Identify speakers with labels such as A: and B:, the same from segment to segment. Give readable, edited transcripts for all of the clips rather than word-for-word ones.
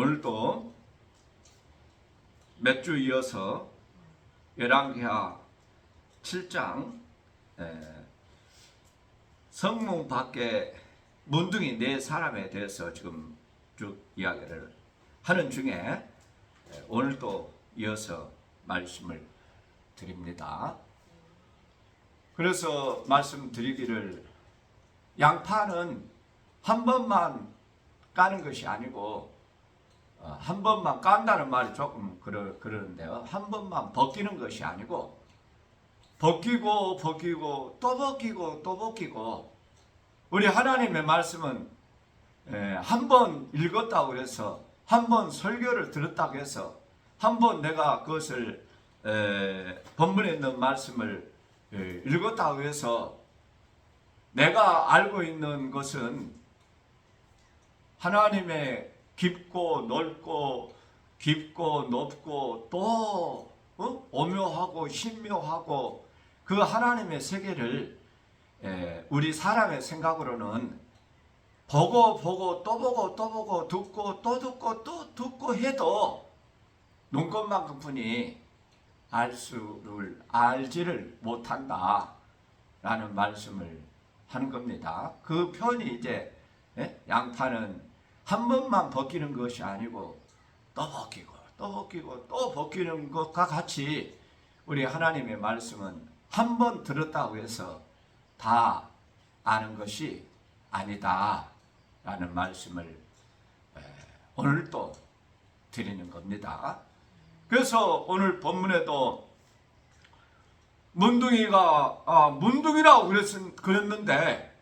A: 오늘도 몇 주 이어서 열왕기하 7장 성문 밖에 문둥이 네 사람에 대해서 지금 쭉 이야기를 하는 중에 오늘도 이어서 말씀을 드립니다. 그래서 말씀드리기를 양파는 한 번만 까는 것이 아니고 한 번만 깐다는 말이 조금 그러는데요. 한 번만 벗기는 것이 아니고 벗기고 또 벗기고 또 벗기고 우리 하나님의 말씀은 한 번 읽었다고 해서 한 번 설교를 들었다고 해서 한 번 내가 그것을 본문에 있는 말씀을 읽었다고 해서 내가 알고 있는 것은 하나님의 깊고 넓고 높고 또 오묘하고 신묘하고 그 하나님의 세계를 우리 사람의 생각으로는 보고 또 보고 듣고 또 듣고 또 듣고 해도 눈꽃만큼뿐이 알지를 못한다 라는 말씀을 하는 겁니다. 그 표현이 이제 양파는 한 번만 벗기는 것이 아니고 또 벗기고 또 벗기는 것과 같이 우리 하나님의 말씀은 한 번 들었다고 해서 다 아는 것이 아니다 라는 말씀을 오늘도 드리는 겁니다. 그래서 오늘 본문에도 문둥이라고 그랬는데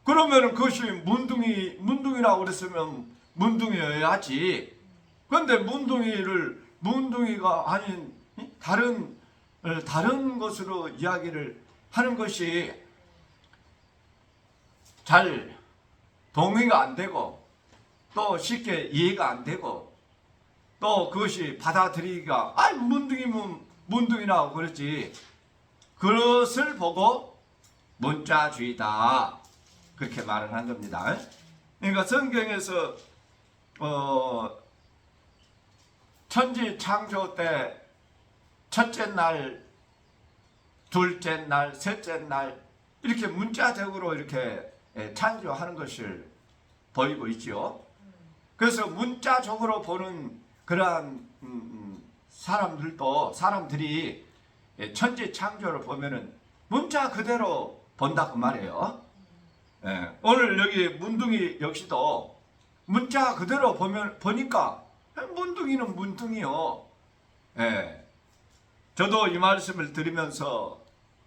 A: 그러면 그것이 문둥이라고 그랬으면 문둥이여야지. 그런데 문둥이가 아닌 다른 것으로 이야기를 하는 것이 잘 동의가 안 되고 또 쉽게 이해가 안 되고 또 그것이 받아들이기가 문둥이면 문둥이라고 그랬지. 그것을 보고 문자주의다 그렇게 말을 한 겁니다. 그러니까 성경에서 천지 창조 때 첫째 날, 둘째 날, 셋째 날 이렇게 문자적으로 이렇게 창조하는 것을 보이고 있죠. 그래서 문자적으로 보는 그러한 사람들이 천지 창조를 보면은 문자 그대로 본다고 말이에요. 오늘 여기 문둥이 역시도 문자 그대로 보니까 문둥이는 문둥이요. 저도 이 말씀을 들으면서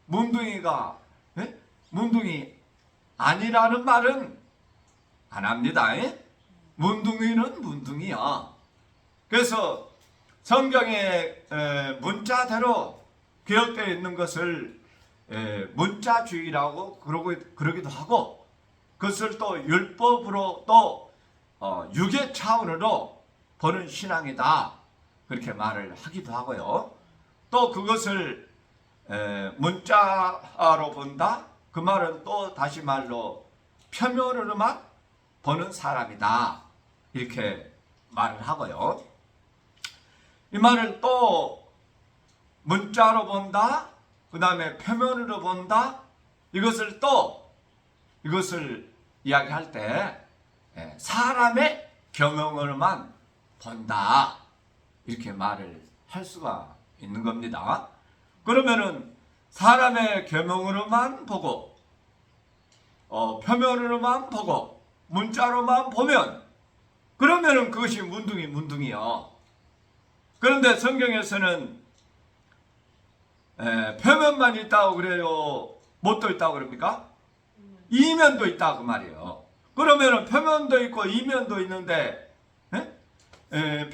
A: 문둥이가 문둥이 아니라는 말은 안 합니다. 문둥이는 문둥이야. 그래서 성경의 문자대로 기록되어 있는 것을 문자주의라고 그러기도 하고 그것을 또 율법으로 또 유괴 차원으로 보는 신앙이다 그렇게 말을 하기도 하고요. 또 그것을 문자로 본다 그 말은 또 다시 말로 표면으로만 보는 사람이다 이렇게 말을 하고요. 이 말을 또 문자로 본다 그 다음에 표면으로 본다 이것을 이야기할 때 사람의 경영으로만 본다 이렇게 말을 할 수가 있는 겁니다. 그러면은 사람의 계명으로만 보고 표면으로만 보고 문자로만 보면 그러면은 그것이 문둥이요. 그런데 성경에서는 표면만 있다고 그래요? 못도 있다고 그럽니까? 이면도 있다고 말이에요. 그러면은 표면도 있고 이면도 있는데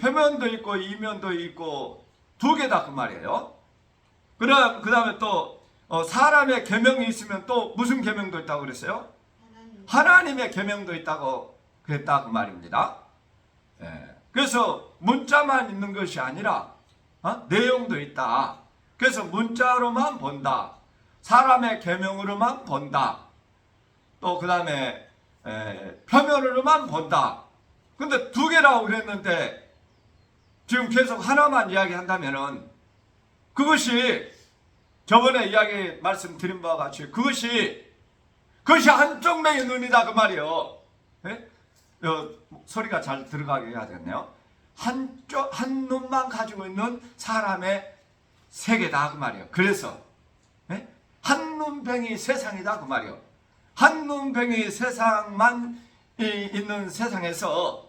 A: 표면도 있고 이면도 있고 두 개다 그 말이에요. 그 다음에 또 사람의 계명이 있으면 또 무슨 계명도 있다고 그랬어요? 하나님의 계명도 있다고 그랬다 그 말입니다. 그래서 문자만 있는 것이 아니라 내용도 있다. 그래서 문자로만 본다. 사람의 계명으로만 본다. 또 그 다음에 표면으로만 본다. 근데 두 개라고 그랬는데 지금 계속 하나만 이야기한다면은 그것이 저번에 이야기 말씀드린 바와 같이 그것이 한쪽 면의 눈이다 그 말이요. 예? 소리가 잘 들어가게 해야 되겠네요. 한 눈만 가지고 있는 사람의 세계다 그 말이에요. 그래서 예? 한눈병이 세상이다 그 말이에요. 한눈병이 세상만 있는 세상에서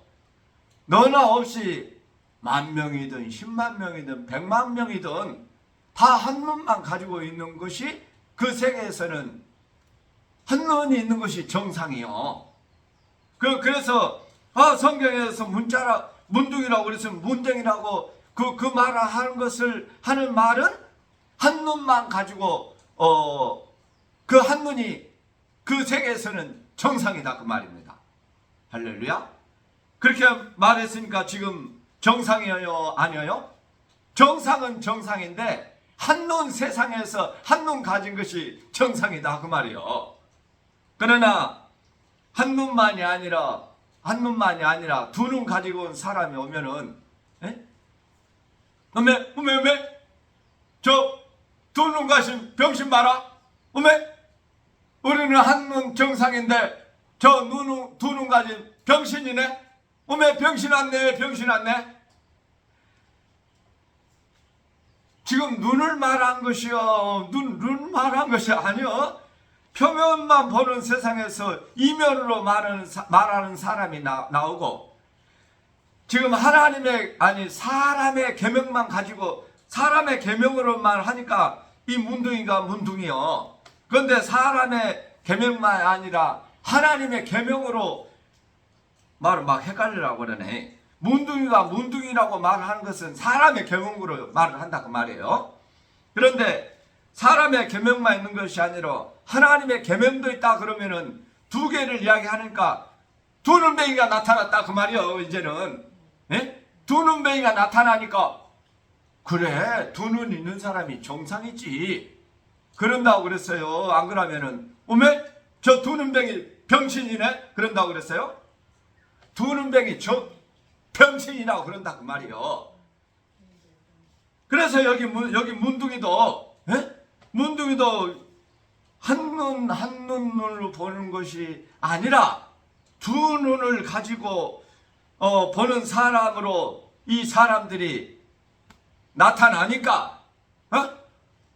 A: 너나 없이 10,000명이든 10만 명이든 100만 명이든 다 한눈만 가지고 있는 것이 그 세계에서는 한눈이 있는 것이 정상이요. 그래서 성경에서 문둥이라고 그랬으면 문둥이라고 그 말을 하는 말은 한눈만 가지고 그 한눈이 그 세계에서는 정상이다 그 말입니다. 할렐루야. 그렇게 말했으니까 지금 정상이에요 아니에요? 정상은 정상인데 한눈 세상에서 한눈 가진 것이 정상이다 그 말이에요. 그러나 한눈만이 아니라 두 눈 가지고 온 사람이 오면은 어메 저 두 눈 가진 병신 봐라. 어메 우리는 한눈 정상인데 저 두 눈 가진 병신이네. 어메 병신 왔네. 지금 눈을 말한 것이요. 눈 말한 것이 아니요. 표면만 보는 세상에서 이면으로 말하는 사람이 나오고 지금 사람의 계명만 가지고 사람의 계명으로만 하니까 이 문둥이가 문둥이요. 그런데 사람의 계명만 아니라 하나님의 계명으로 말을 막 헷갈리라고 그러네. 문둥이가 문둥이라고 말하는 것은 사람의 계명으로 말을 한다 그 말이에요. 그런데 사람의 계명만 있는 것이 아니라 하나님의 계명도 있다 그러면은 두 개를 이야기하니까 두 눈뱅이가 나타났다 그 말이에요. 이제는 두 눈뱅이가 나타나니까 그래 두 눈 있는 사람이 정상이지 그런다고 그랬어요. 안 그러면은 어메 저 두 눈뱅이 병신이네 그런다고 그랬어요. 두 눈뱅이 저 병신이라고 그런다 그 말이에요. 그래서 여기 문둥이도 한 눈으로 보는 것이 아니라 두 눈을 가지고 보는 사람으로 이 사람들이 나타나니까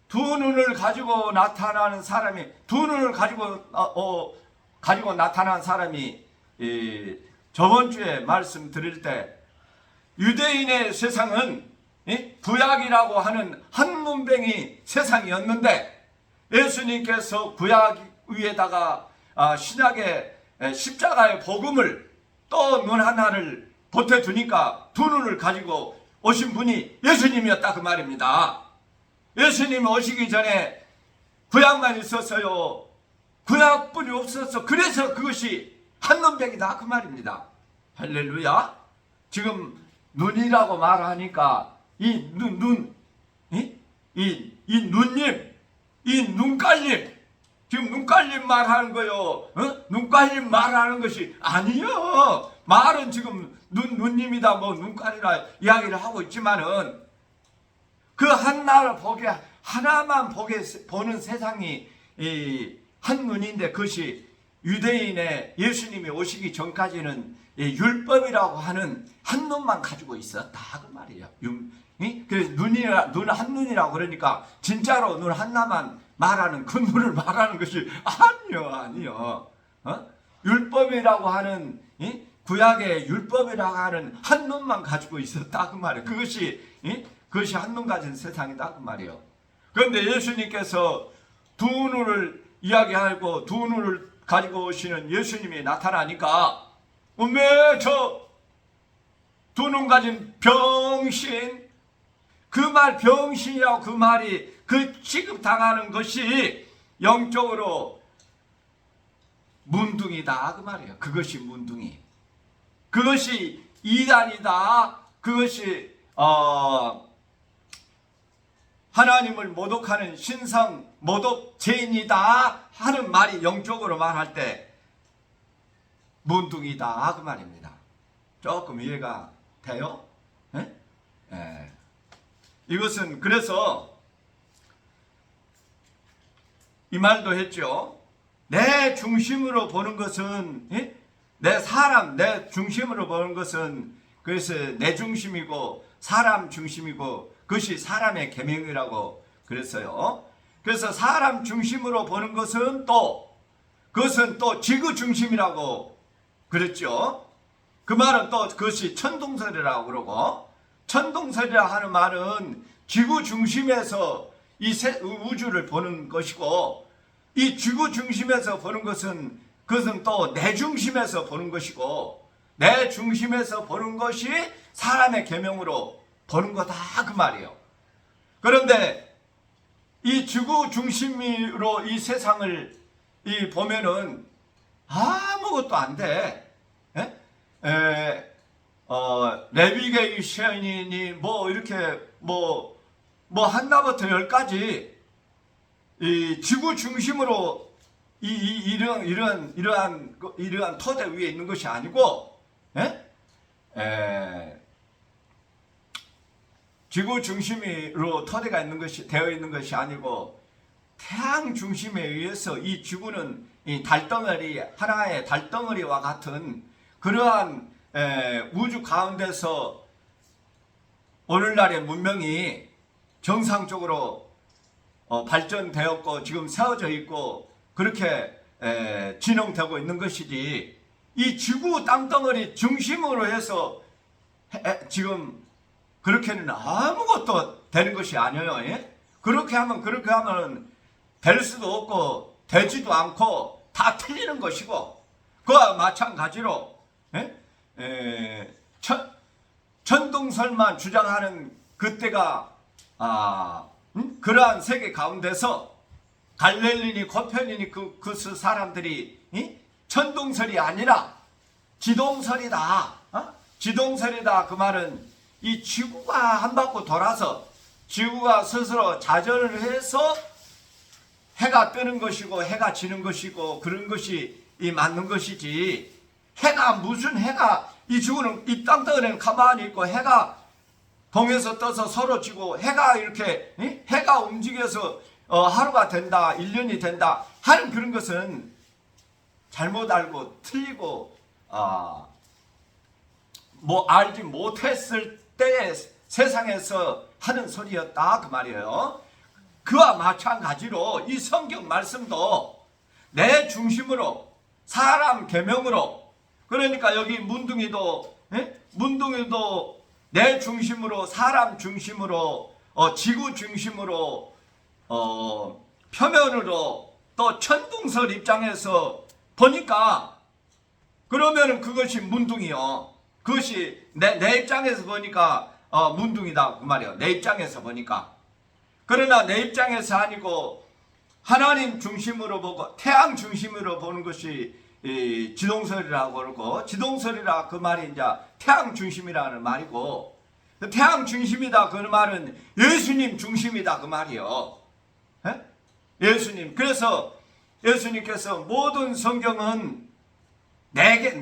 A: 두 눈을 가지고 나타나는 사람이 두 눈을 가지고 나타난 사람이 저번 주에 말씀 드릴 때 유대인의 세상은 구약이라고 하는 한눈뱅이 세상이었는데 예수님께서 구약 위에다가 신약의 십자가의 복음을 또 눈 하나를 보태주니까 두 눈을 가지고 오신 분이 예수님이었다 그 말입니다. 예수님이 오시기 전에 구약만 있었어요. 구약뿐이 없었어. 그래서 그것이 한눈뱅이다 그 말입니다. 할렐루야. 지금 눈이라고 말하니까 이 눈님, 이 눈깔림, 지금 눈깔림 말하는 거요. 눈깔림 말하는 것이 아니요. 말은 지금 눈님이다 뭐 눈깔이라 이야기를 하고 있지만은 그 하나만 보는 세상이 한 눈인데 그것이 유대인의 예수님이 오시기 전까지는 율법이라고 하는 한 눈만 가지고 있었다 그 말이에요. 그래서 눈 한 눈이라고 그러니까 진짜로 눈 하나만 말하는 그 눈을 말하는 것이 아니요. 율법이라고 하는 구약의 율법이라고 하는 한 눈만 가지고 있었다 그 말이에요. 그것이 한 눈 가진 세상이다 그 말이에요. 그런데 예수님께서 두 눈을 이야기하고 두 눈을 가지고 오시는 예수님이 나타나니까 저 두 눈 가진 병신 그 말 병신이라고 그 말이 그 취급당하는 것이 영적으로 문둥이다 그 말이에요. 그것이 문둥이. 그것이 이단이다. 그것이 하나님을 모독하는 신성 모독죄인이다 하는 말이 영적으로 말할 때 문둥이다 그 말입니다. 조금 이해가 돼요? 예? 예. 이것은 그래서 이 말도 했죠. 내 중심으로 보는 것은, 예? 내 사람, 내 중심으로 보는 것은 그래서 내 중심이고 사람 중심이고 그것이 사람의 계명이라고 그랬어요. 그래서 사람 중심으로 보는 것은 또 그것은 또 지구 중심이라고 그랬죠. 그 말은 또 그것이 천동설이라고 그러고, 천동설이라 하는 말은 지구 중심에서 이 우주를 보는 것이고, 이 지구 중심에서 보는 것은 그것은 또 내 중심에서 보는 것이고, 내 중심에서 보는 것이 사람의 계명으로 보는 거다 그 말이에요. 그런데 이 지구 중심으로 이 세상을 보면은 아무것도 안 돼. 내비게이션이니 뭐 이렇게 뭐 하나부터 열까지 이 지구 중심으로 이러한 토대 위에 있는 것이 아니고, 지구 중심으로 토대가 있는 것이 되어 있는 것이 아니고 태양 중심에 의해서 이 지구는 이 달덩어리, 하나의 달덩어리와 같은 그러한 우주 가운데서 오늘날의 문명이 정상적으로 발전되었고 지금 세워져 있고 그렇게 진행되고 있는 것이지, 이 지구 땅덩어리 중심으로 해서 지금 그렇게는 아무것도 되는 것이 아니에요. 예? 그렇게 하면 될 수도 없고 되지도 않고 다 틀리는 것이고, 그와 마찬가지로 천동설만 주장하는 그때가 그러한 세계 가운데서 갈릴리니 코펠리니 그 사람들이 천동설이 아니라 지동설이다. 지동설이다 그 말은 이 지구가 한 바퀴 돌아서 지구가 스스로 자전을 해서 해가 뜨는 것이고 해가 지는 것이고 그런 것이 맞는 것이지, 해가 무슨 해가 이 지구는 이 땅덩어리는 가만히 있고 해가 동에서 떠서 서로 지고 해가 이렇게 해가 움직여서 하루가 된다 1년이 된다 하는 그런 것은 잘못 알고 틀리고 뭐 알지 못했을 때 세상에서 하는 소리였다 그 말이에요. 그와 마찬가지로 이 성경 말씀도 내 중심으로 사람 계명으로, 그러니까 여기 문둥이도 내 중심으로 사람 중심으로 지구 중심으로 표면으로 또 천둥설 입장에서 보니까 그러면은 그것이 문둥이요. 그것이 내 입장에서 보니까 문둥이다 그 말이에요. 내 입장에서 보니까. 그러나 내 입장에서 아니고 하나님 중심으로 보고 태양 중심으로 보는 것이 지동설이라고 그러고, 지동설이라 그 말이 이제 태양 중심이라는 말이고, 태양 중심이다 그 말은 예수님 중심이다 그 말이요. 예수님. 그래서 예수님께서 모든 성경은 내게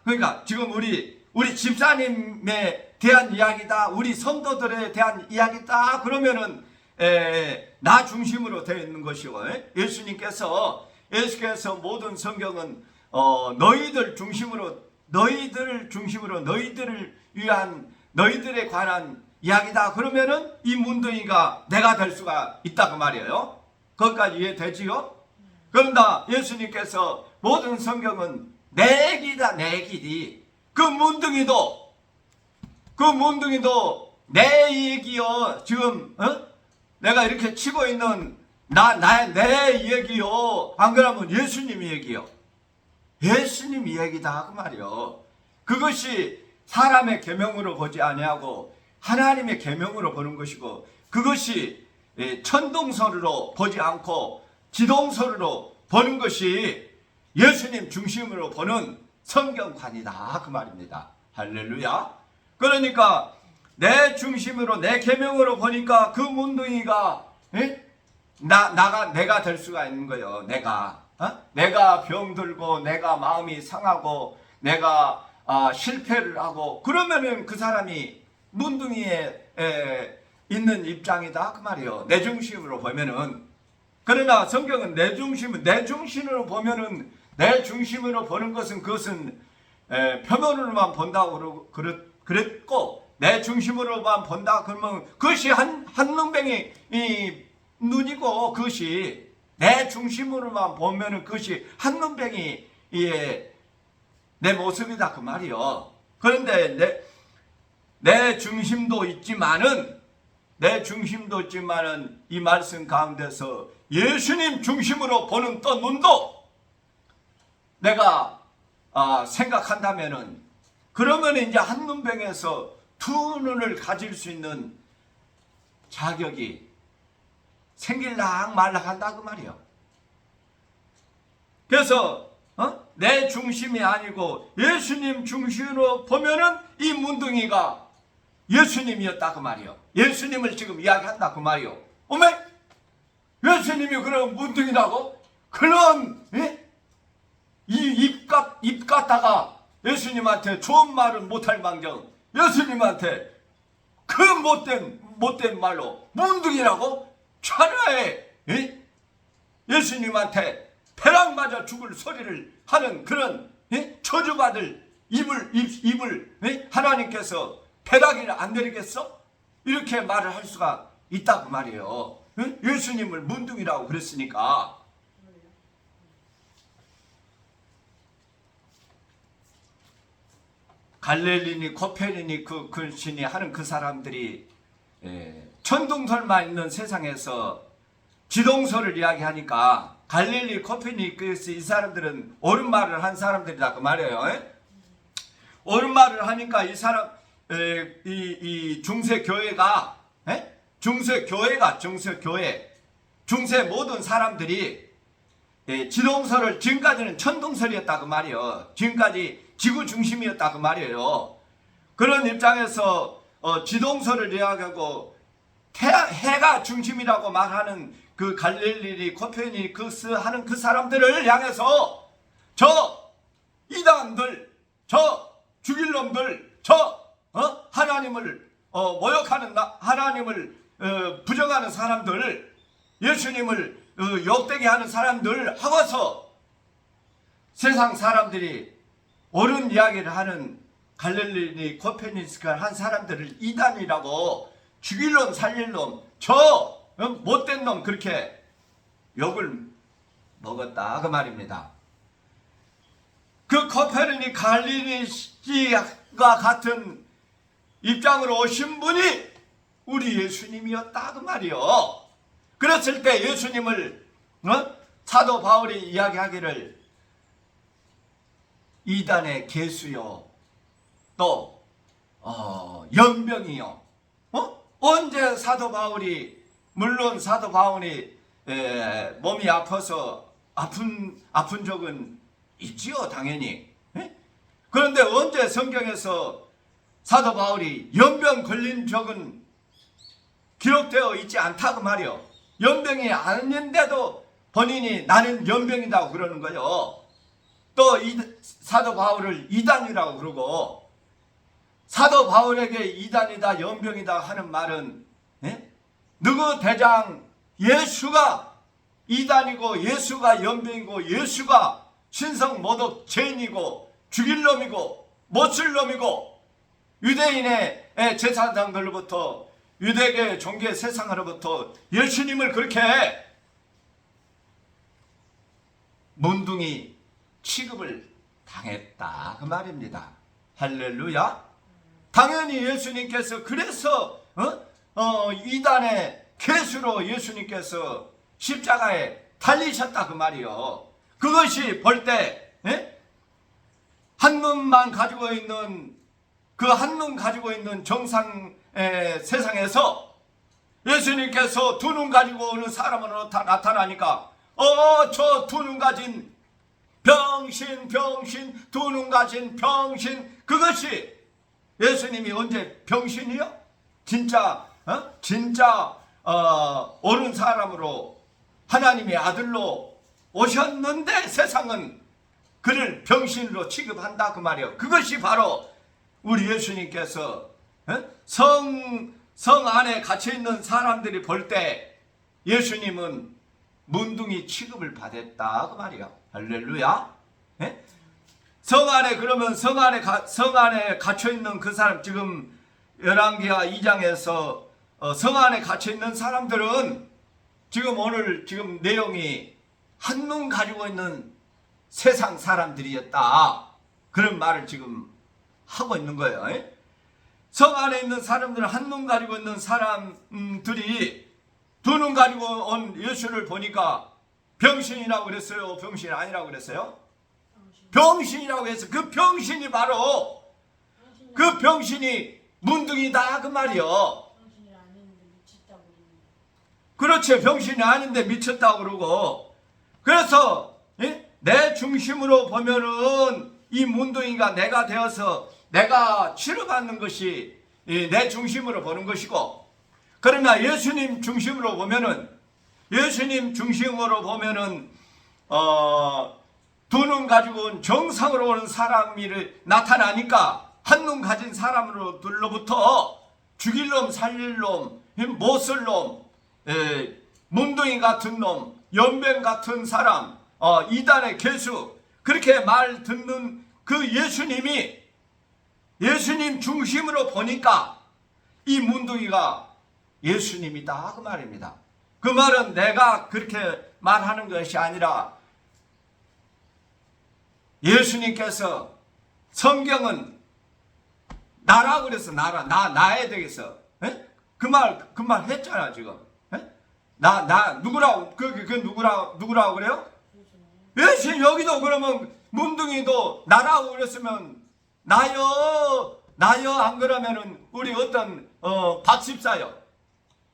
A: 그러니까 지금 우리 집사님에 대한 이야기다, 우리 성도들에 대한 이야기다 그러면은 나 중심으로 되어 있는 것이고, 예수께서 모든 성경은 너희들 중심으로 너희들을 위한 너희들에 관한 이야기다 그러면은 이 문둥이가 내가 될 수가 있다 그 말이에요. 거기까지 이해되지요? 그런다 예수님께서 모든 성경은 내 길이다 내 길이, 그 문둥이도 내 얘기요. 지금 내가 이렇게 치고 있는 내 얘기요. 안 그러면 예수님 얘기요. 예수님 얘기다 그 말이요. 그것이 사람의 계명으로 보지 아니하고 하나님의 계명으로 보는 것이고, 그것이 천동설으로 보지 않고 지동설으로 보는 것이 예수님 중심으로 보는 성경관이다 그 말입니다. 할렐루야. 그러니까 내 중심으로 내 계명으로 보니까 그 문둥이가 내가 될 수가 있는 거예요. 내가 병들고 내가 마음이 상하고 내가 실패를 하고 그러면은 그 사람이 문둥이에 있는 입장이다 그 말이에요. 내 중심으로 보면은. 그러나 성경은 내 중심으로 보면은 내 중심으로 보는 것은 그것은 표면으로만 본다고 그랬고 내 중심으로만 본다 그러면 그것이 한눈뱅이 눈이고 그것이 내 중심으로만 보면은 그것이 한눈뱅이 내 모습이다 그 말이요. 그런데 내 중심도 있지만은 이 말씀 가운데서 예수님 중심으로 보는 또 눈도 내가 생각한다면은 그러면 이제 한눈뱅에서 두 눈을 가질 수 있는 자격이 생길락 말락 한다 그 말이요. 그래서 내 중심이 아니고 예수님 중심으로 보면은 이 문둥이가 예수님이었다 그 말이요. 예수님을 지금 이야기한다 그 말이요. 어메? 예수님이 그런 문둥이라고? 그런 입 갖다가 예수님한테 좋은 말은 못할 망정 예수님한테 그 못된 말로 문둥이라고 천하에 예수님한테 벼락 맞아 죽을 소리를 하는 그런 저주받을 입을 하나님께서 벼락이를 안 내리겠어? 이렇게 말을 할 수가 있다고 말이에요. 예수님을 문둥이라고 그랬으니까. 갈릴리니 코페르니 그 신이 하는 그 사람들이 천둥설만 있는 세상에서 지동설을 이야기하니까 갈릴리 코페르니쿠스 이 사람들은 옳은 말을 한 사람들이다 그 말이에요. 옳은 말을 하니까 이 사람 이 중세 교회가 중세 모든 사람들이 지동설을 지금까지는 천둥설이었다 그 말이에요. 지금까지 지구 중심이었다 그 말이에요. 그런 입장에서 지동설을 이야기하고 해가 중심이라고 말하는 그 갈릴리 코페르니쿠스 하는 그 사람들을 향해서 저 이단들, 저 죽일 놈들, 저 하나님을 모욕하는 하나님을 부정하는 사람들, 예수님을 욕되게 하는 사람들 하고서 세상 사람들이 옳은 이야기를 하는 갈릴리 코페르니쿠스가 한 사람들을 이단이라고 죽일 놈 살릴 놈 저 못된 놈 그렇게 욕을 먹었다 그 말입니다. 그 코페르니 갈릴리가 같은 입장으로 오신 분이 우리 예수님이었다 그 말이요. 그랬을 때 예수님을 사도 바울이 이야기하기를 이단의 개수요 또 연병이요. 언제 사도 바울이 물론 사도 바울이 몸이 아파서 아픈 적은 있지요 당연히. 그런데 언제 성경에서 사도 바울이 연병 걸린 적은 기록되어 있지 않다 그 말이요. 연병이 아닌데도 본인이 나는 연병이라고 그러는 거요. 또 사도 바울을 이단이라고 그러고 사도 바울에게 이단이다 연병이다 하는 말은 누구 대장 예수가 이단이고 예수가 연병이고 예수가 신성 모독 죄인이고 죽일 놈이고 못 쓸 놈이고 유대인의 제사장들로부터 유대계 종교 세상으로부터 예수님을 그렇게 문둥이 취급을 당했다 그 말입니다. 할렐루야. 당연히 예수님께서 그래서 이단의 괴수로 예수님께서 십자가에 달리셨다 그 말이요. 그것이 볼 때 한 눈만 가지고 있는 그 한 눈 가지고 있는 정상 세상에서 예수님께서 두 눈 가지고 오는 사람으로 나타나니까 저 두 눈 가진 병신 두 눈 가진 병신 그것이 예수님이 언제 병신이요? 진짜 옳은 사람으로 하나님의 아들로 오셨는데 세상은 그를 병신으로 취급한다 그 말이에요. 그것이 바로 우리 예수님께서 성 안에 갇혀있는 사람들이 볼 때 예수님은 문둥이 취급을 받았다 그 말이에요. 할렐루야. 예? 성 안에 그러면 성 안에 갇혀있는 그 사람, 지금 열왕기하 2장에서 성 안에 갇혀있는 사람들은 지금 오늘 지금 내용이 한눈 가지고 있는 세상 사람들이었다, 그런 말을 지금 하고 있는 거예요. 예? 성 안에 있는 사람들은 한눈 가지고 있는 사람들이 두 눈 가지고 온 예수를 보니까 병신이라고 그랬어요? 병신이 아니라고 그랬어요? 병신이라고 해서 그 병신이 바로 그 병신이 문둥이다 그 말이요. 그렇죠. 병신이 아닌데 미쳤다고 그러고. 그래서 내 중심으로 보면은 이 문둥이가 내가 되어서 내가 치료받는 것이 내 중심으로 보는 것이고, 그러나 예수님 중심으로 보면은 두 눈 가지고 온 정상으로 오는 사람이 나타나니까 한눈 가진 사람으로부터 죽일 놈, 살릴 놈, 못 쓸 놈, 문둥이 같은 놈, 연병 같은 사람, 이단의 개수, 그렇게 말 듣는 그 예수님이 예수님 중심으로 보니까 이 문둥이가 예수님이다 그 말입니다. 그 말은 내가 그렇게 말하는 것이 아니라 예수님께서 성경은 나라고 그래서 나야 되겠어. 그 말 했잖아 지금. 누구라고 그 누구라고 그래요? 예수님. 여기도 그러면 문둥이도 나라고 그랬으면 나요 안 그러면은 우리 어떤 박집사요.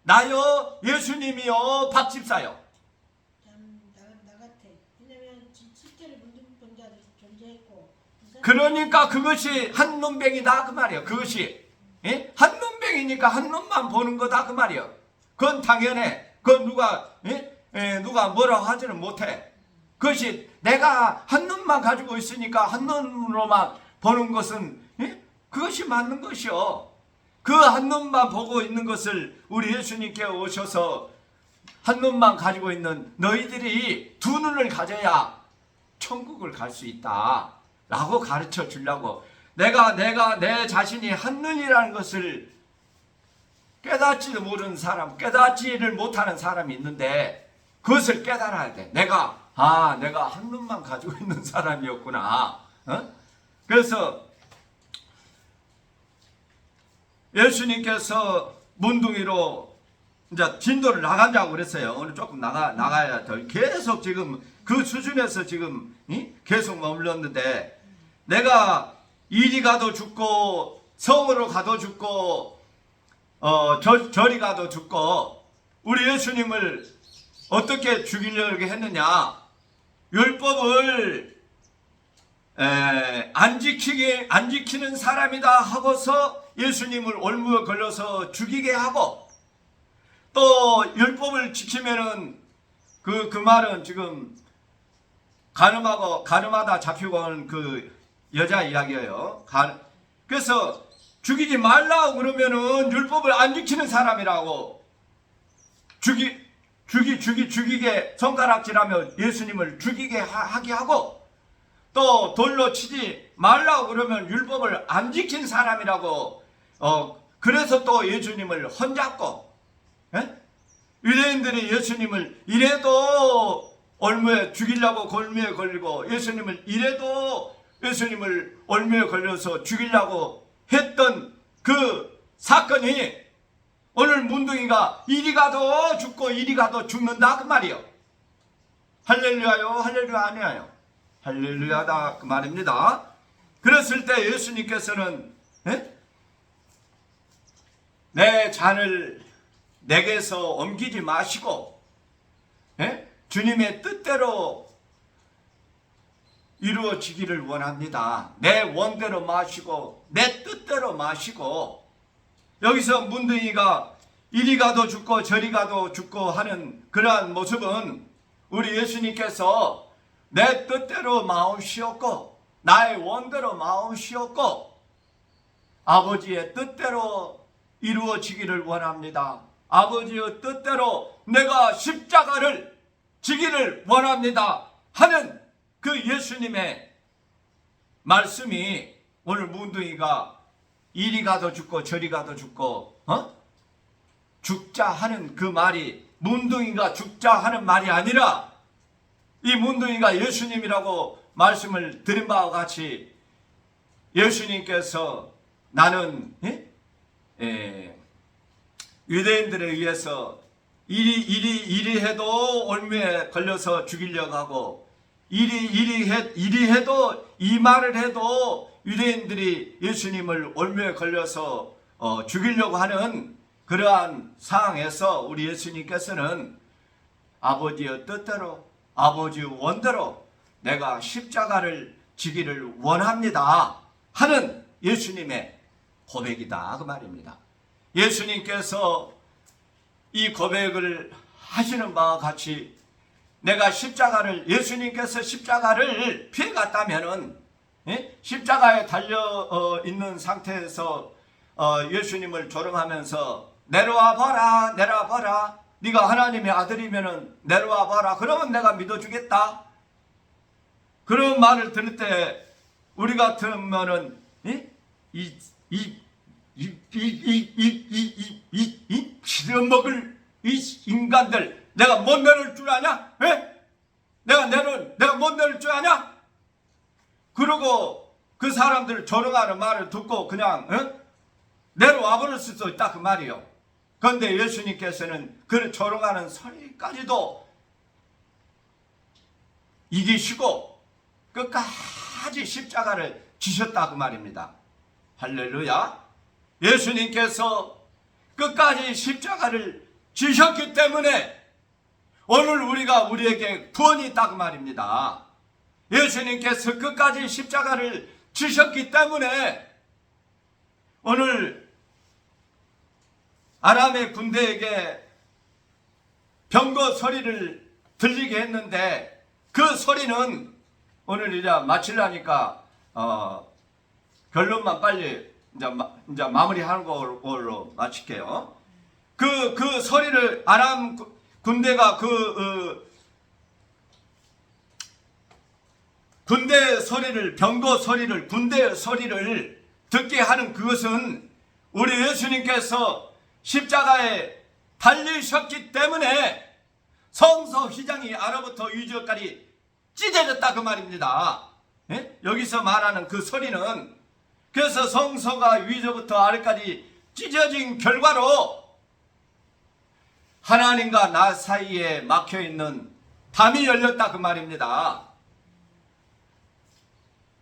A: 나요 예수님이요 박집사요.
B: 나 같아. 왜냐면 실제로 문둥병 자들이 존재했고.
A: 그러니까 그것이 한눈병이다 그 말이에요. 그것이 한눈병이니까 한눈만 보는 거다 그 말이에요. 그건 당연해. 그건 누가 뭐라고 하지는 못해. 그것이 내가 한눈만 가지고 있으니까 한눈으로만 보는 것은 그것이 맞는 것이요. 그 한눈만 보고 있는 것을 우리 예수님께 오셔서 한눈만 가지고 있는 너희들이 두 눈을 가져야 천국을 갈 수 있다 라고 가르쳐 주려고, 내가 내 자신이 한눈이라는 것을 깨닫지도 모르는 사람, 깨닫지를 못하는 사람이 있는데 그것을 깨달아야 돼. 내가 한눈만 가지고 있는 사람이었구나. 그래서 예수님께서 문둥이로 이제 진도를 나가자고 그랬어요. 오늘 조금 나가야 돼. 계속 지금 그 수준에서 지금 계속 머물렀는데, 내가 이리 가도 죽고 성으로 가도 죽고 저리 가도 죽고, 우리 예수님을 어떻게 죽이려고 했느냐? 율법을 안 지키는 사람이다 하고서 예수님을 올무에 걸려서 죽이게 하고, 또 율법을 지키면은 그 말은 지금 가늠하다 잡히고 온 그 여자 이야기예요. 그래서 죽이지 말라고 그러면은 율법을 안 지키는 사람이라고 죽이게 손가락질하며 예수님을 죽이게 하게 하고, 또 돌로 치지 말라고 그러면 율법을 안 지킨 사람이라고 그래서 또 예수님을 혼잡고, 유대인들이 예수님을 이래도 올무에 죽이려고 골무에 걸리고, 예수님을 올무에 걸려서 죽이려고 했던 그 사건이 오늘 문둥이가 이리 가도 죽고 이리 가도 죽는다 그 말이요. 할렐루야요? 할렐루야 아니에요? 할렐루야다 그 말입니다. 그랬을 때 예수님께서는 내 잔을 내게서 옮기지 마시고 주님의 뜻대로 이루어지기를 원합니다. 내 원대로 마시고 내 뜻대로 마시고. 여기서 문둥이가 이리 가도 죽고 저리 가도 죽고 하는 그러한 모습은 우리 예수님께서 내 뜻대로 마옵시옵고 나의 원대로 마옵시옵고 아버지의 뜻대로 이루어지기를 원합니다. 아버지의 뜻대로 내가 십자가를 지기를 원합니다 하는 그 예수님의 말씀이 오늘 문둥이가 이리 가도 죽고 저리 가도 죽고 죽자 하는 그 말이 문둥이가 죽자 하는 말이 아니라 이 문둥이가 예수님이라고 말씀을 드린 바와 같이 예수님께서 나는 유대인들에 의해서 이리 해도 올무에 걸려서 죽이려고 하고 이리 해도 이 말을 해도 유대인들이 예수님을 올무에 걸려서 죽이려고 하는 그러한 상황에서 우리 예수님께서는 아버지의 뜻대로 아버지의 원대로 내가 십자가를 지기를 원합니다 하는 예수님의 고백이다 그 말입니다. 예수님께서 이 고백을 하시는 바와 같이 내가 예수님께서 십자가를 피해갔다면은 십자가에 달려 있는 상태에서 예수님을 조롱하면서 내려와 봐라 네가 하나님의 아들이면은 내려와 봐라 그러면 내가 믿어주겠다 그런 말을 들을 때 우리 같으면은 이 빌어먹을 이 인간들 내가 못 내릴 줄 아냐? 내가 못 내릴 줄 아냐? 그러고 그 사람들 조롱하는 말을 듣고 그냥 내려와 버릴 수도 있다 그 말이요. 그런데 예수님께서는 그 조롱하는 소리까지도 이기시고 끝까지 십자가를 지셨다 그 말입니다. 할렐루야. 예수님께서 끝까지 십자가를 지셨기 때문에 오늘 우리에게 구원이 있다 그 말입니다. 예수님께서 끝까지 십자가를 지셨기 때문에 오늘 아람의 군대에게 병거 소리를 들리게 했는데 그 소리는 오늘 이제 마치려니까 결론만 빨리 이제 마무리하는 걸로 마칠게요. 그 소리를 아람 군대가 군대 소리를 병거 소리를 군대 소리를 듣게 하는 그것은 우리 예수님께서 십자가에 달리셨기 때문에 성서 휘장이 아래부터 위저까지 찢어졌다 그 말입니다. 여기서 말하는 그 소리는 그래서 성서가 위저부터 아래까지 찢어진 결과로 하나님과 나 사이에 막혀있는 담이 열렸다 그 말입니다.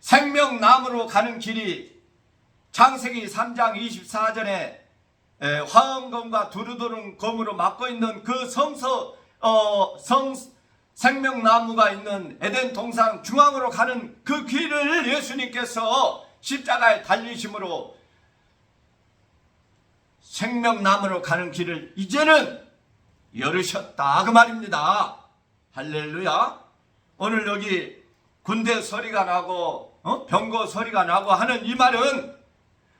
A: 생명나무로 가는 길이 창세기 3장 24절에 화엄검과 두루두른 검으로 막고 있는 그 생명나무가 있는 에덴 동산 중앙으로 가는 그 길을 예수님께서 십자가에 달리심으로 생명나무로 가는 길을 이제는 열으셨다 그 말입니다. 할렐루야. 오늘 여기 군대 소리가 나고 병거 소리가 나고 하는 이 말은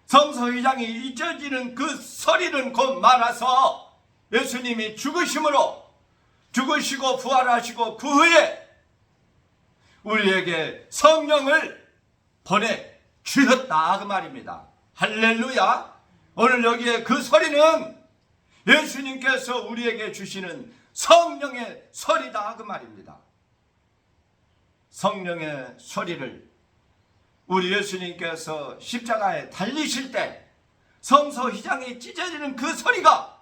A: 성서휘장이 잊어지는 그 소리는 곧 말아서 예수님이 죽으시고 부활하시고 그 후에 우리에게 성령을 보내주셨다 그 말입니다. 할렐루야. 오늘 여기에 그 소리는 예수님께서 우리에게 주시는 성령의 소리다 그 말입니다. 성령의 소리를 우리 예수님께서 십자가에 달리실 때 성서휘장이 찢어지는 그 소리가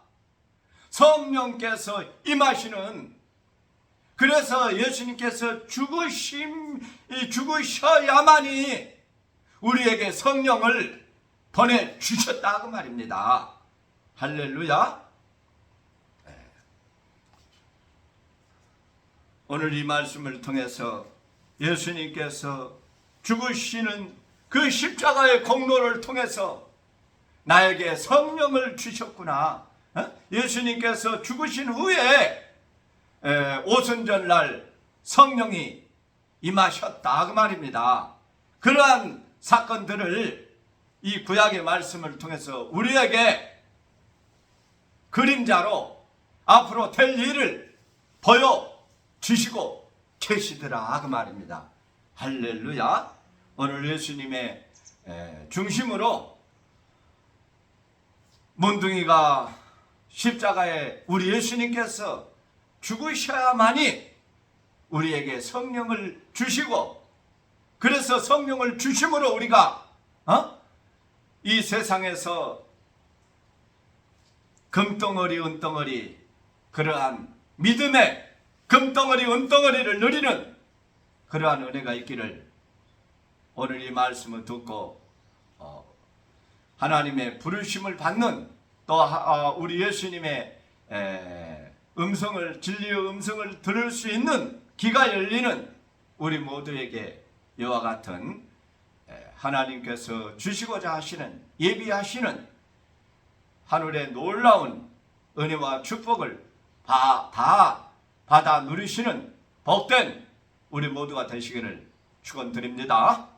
A: 성령께서 임하시는, 그래서 예수님께서 죽으셔야만이 우리에게 성령을 보내주셨다 그 말입니다. 할렐루야. 오늘 이 말씀을 통해서 예수님께서 죽으시는 그 십자가의 공로를 통해서 나에게 성령을 주셨구나. 예수님께서 죽으신 후에 오순절날 성령이 임하셨다 그 말입니다. 그러한 사건들을 이 구약의 말씀을 통해서 우리에게 그림자로 앞으로 될 일을 보여주시고 계시더라 그 말입니다. 할렐루야. 오늘 예수님의 중심으로 문둥이가 십자가에 우리 예수님께서 죽으셔야만이 우리에게 성령을 주시고, 그래서 성령을 주심으로 우리가 이 세상에서 금덩어리 은덩어리, 그러한 믿음의 금덩어리 은덩어리를 누리는 그러한 은혜가 있기를 오늘 이 말씀을 듣고 하나님의 부르심을 받는, 또 우리 예수님의 음성을, 진리의 음성을 들을 수 있는 귀가 열리는 우리 모두에게 이와 같은 하나님께서 주시고자 하시는, 예비하시는 하늘의 놀라운 은혜와 축복을 다 받아 누리시는 복된 우리 모두가 되시기를 축원드립니다.